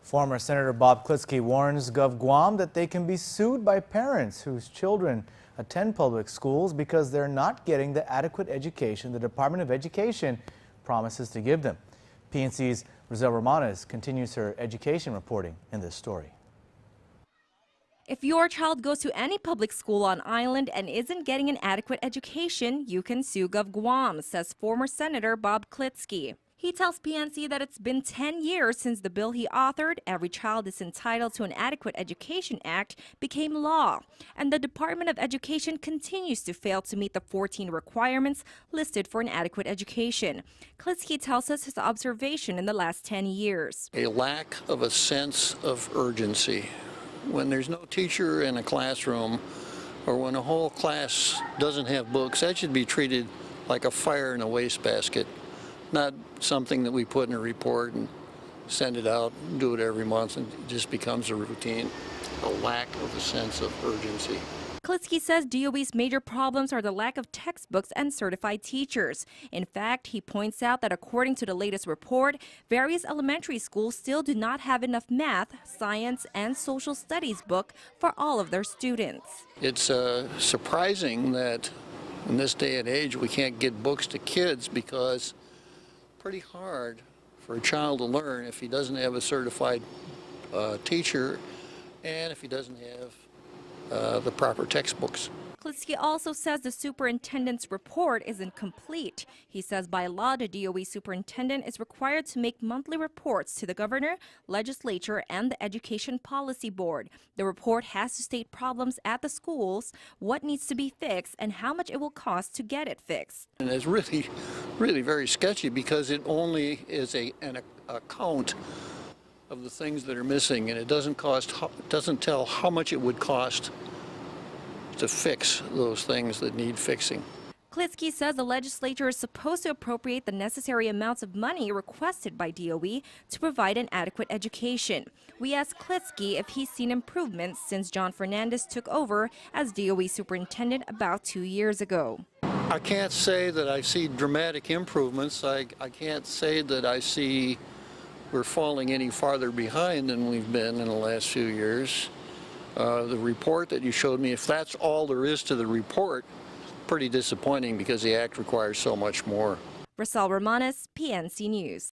Former Senator Bob Klitzkie warns GovGuam that they can be sued by parents whose children attend public schools because they're not getting the adequate education the Department of Education promises to give them. PNC's Roselle Romanes continues her education reporting in this story. If your child goes to any public school on island and isn't getting an adequate education, you can sue GovGuam, says former Senator Bob Klitzkie. He tells PNC that it's been 10 years since the bill he authored, Every Child is Entitled to an Adequate Education Act, became law. And the Department of Education continues to fail to meet the 14 requirements listed for an adequate education. Klitzkie tells us his observation in the last 10 years. A lack of a sense of urgency. When there's no teacher in a classroom, or when a whole class doesn't have books, that should be treated like a fire in a wastebasket. Not something that we put in a report and send it out and do it every month and it just becomes a routine. A lack of a sense of urgency. Klitzkie says DOE's major problems are the lack of textbooks and certified teachers. In fact, he points out that according to the latest report, various elementary schools still do not have enough math, science, and social studies book for all of their students. It's surprising that in this day and age we can't get books to kids because pretty hard for a child to learn if he doesn't have a certified teacher and if he doesn't have the proper textbooks. Klitzkie also says the superintendent's report isn't complete. He says by law, the DOE superintendent is required to make monthly reports to the governor, legislature, and the Education Policy Board. The report has to state problems at the schools, what needs to be fixed, and how much it will cost to get it fixed. And it's really very sketchy because it only is an account of the things that are missing, and it doesn't tell how much it would cost to fix those things that need fixing. Klitzkie says the legislature is supposed to appropriate the necessary amounts of money requested by DOE to provide an adequate education. We asked Klitzkie if he's seen improvements since John Fernandez took over as DOE superintendent about 2 years ago. I can't say that I see dramatic improvements. I can't say that I see we're falling any farther behind than we've been in the last few years. The report that you showed me, if that's all there is to the report, pretty disappointing because the act requires so much more. Roselle Romanes, PNC News.